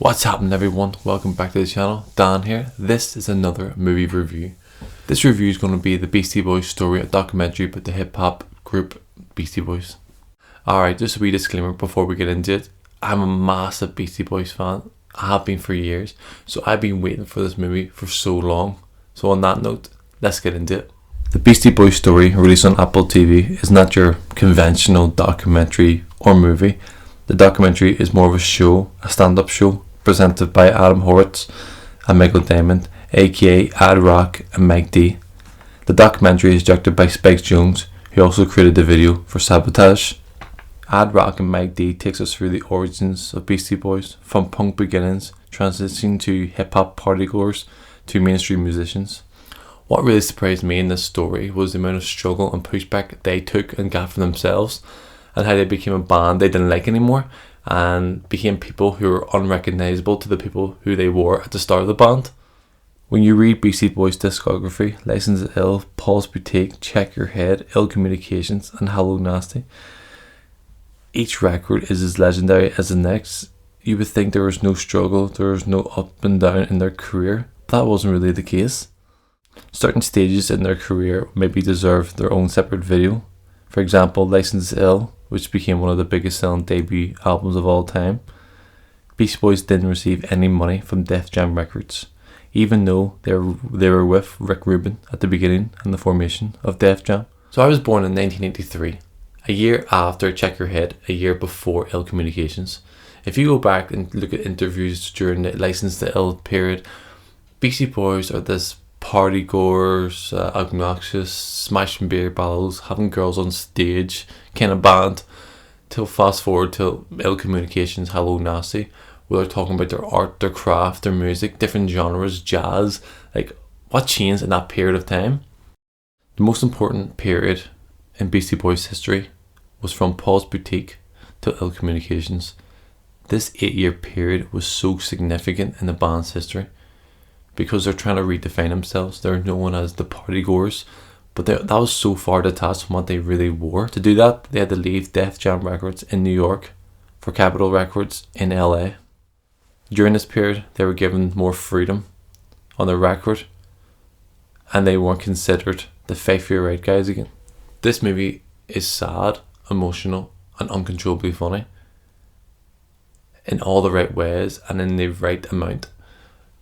What's happening, everyone? Welcome back to the channel. Dan here. This is another movie review. This review is going to be the Beastie Boys Story, a documentary about the hip hop group Beastie Boys. Alright, just a wee disclaimer before we get into it. I'm a massive Beastie Boys fan. I have been for years. So I've been waiting for this movie for so long. So on that note, let's get into it. The Beastie Boys Story, released on Apple TV, is not your conventional documentary or movie. The documentary is more of a show, a stand-up show, presented by Adam Horowitz and Michael Diamond, aka Ad Rock and Mike D. The documentary is directed by Spike Jonze, who also created the video for Sabotage. Ad Rock and Mike D takes us through the origins of Beastie Boys, from punk beginnings, transitioning to hip-hop partygoers to mainstream musicians. What really surprised me in this story was the amount of struggle and pushback they took and got for themselves, and how they became a band they didn't like anymore and became people who were unrecognisable to the people who they were at the start of the band. When you read Beastie Boys' discography, License to Ill, Paul's Boutique, Check Your Head, Ill Communications and Hello Nasty, each record is as legendary as the next. You would think there was no struggle, there was no up and down in their career. That wasn't really the case. Certain stages in their career maybe deserve their own separate video. For example, License to Ill, which became one of the biggest selling debut albums of all time. Beastie Boys didn't receive any money from Def Jam Records, even though they were with Rick Rubin at the beginning and the formation of Def Jam. So I was born in 1983, a year after Check Your Head, a year before Ill Communications. If you go back and look at interviews during the License to Ill period, Beastie Boys are this party goers, obnoxious, smashing beer bottles, having girls on stage kind of band, till fast forward to Ill Communications, Hello Nasty, where they're talking about their art, their craft, their music, different genres, jazz. Like, what changed in that period of time? The most important period in Beastie Boys history was from Paul's Boutique to Ill Communications. This 8-year period was so significant in the band's history, because they're trying to redefine themselves. They're known as the party goers, but that was so far detached from what they really were. To do that, they had to leave Def Jam Records in New York for Capitol Records in LA. During this period, they were given more freedom on their record, and they weren't considered the fight for your right guys again. This movie is sad, emotional, and uncontrollably funny in all the right ways and in the right amount.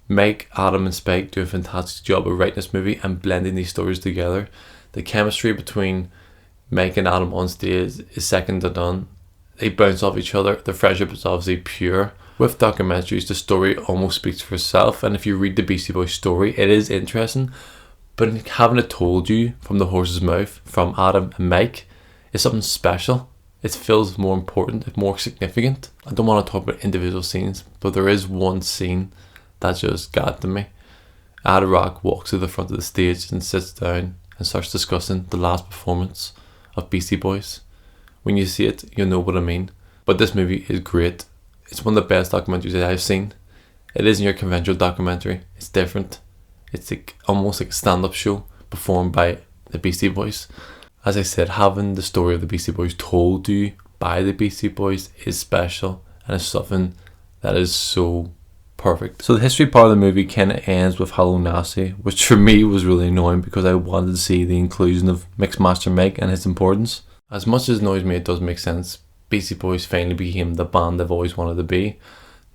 Mike, Adam and Spike do a fantastic job of writing this movie and blending these stories together. The chemistry between Mike and Adam on stage is second to none. They bounce off each other. The friendship is obviously pure. With documentaries, the story almost speaks for itself, and if you read the Beastie Boys story, it is interesting, but having it told you from the horse's mouth, from Adam and Mike, is something special. It feels more important, more significant. I don't want to talk about individual scenes, but there is one scene that just got to me. Ad Rock walks to the front of the stage and sits down and starts discussing the last performance of Beastie Boys. When you see it, you'll know what I mean. But this movie is great. It's one of the best documentaries that I've seen. It isn't your conventional documentary. It's different. It's almost like a stand-up show performed by the Beastie Boys. As I said, having the story of the Beastie Boys told to you by the Beastie Boys is special, and it's something that is so perfect. So the history part of the movie kind of ends with Hello Nasty, which for me was really annoying because I wanted to see the inclusion of Mixmaster Mike and his importance. As much as it annoys me, it does make sense. Beastie Boys finally became the band they've always wanted to be.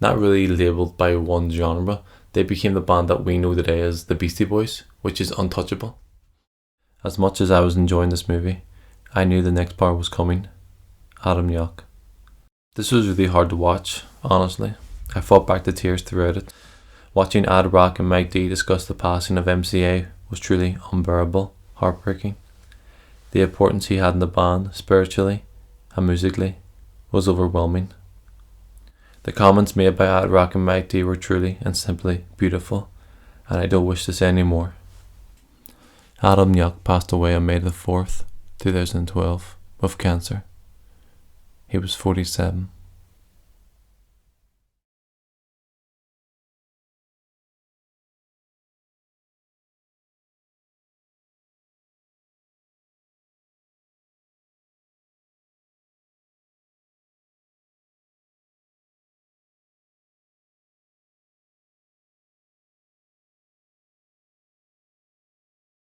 Not really labelled by one genre. They became the band that we know today as the Beastie Boys, which is untouchable. As much as I was enjoying this movie, I knew the next part was coming. Adam Yuck. This was really hard to watch, honestly. I fought back the tears throughout it. Watching Ad Rock and Mike D discuss the passing of MCA was truly unbearable, heartbreaking. The importance he had in the band, spiritually and musically, was overwhelming. The comments made by Ad Rock and Mike D were truly and simply beautiful, and I don't wish to say any more. Adam Yuck passed away on May the 4th, 2012, of cancer. He was 47.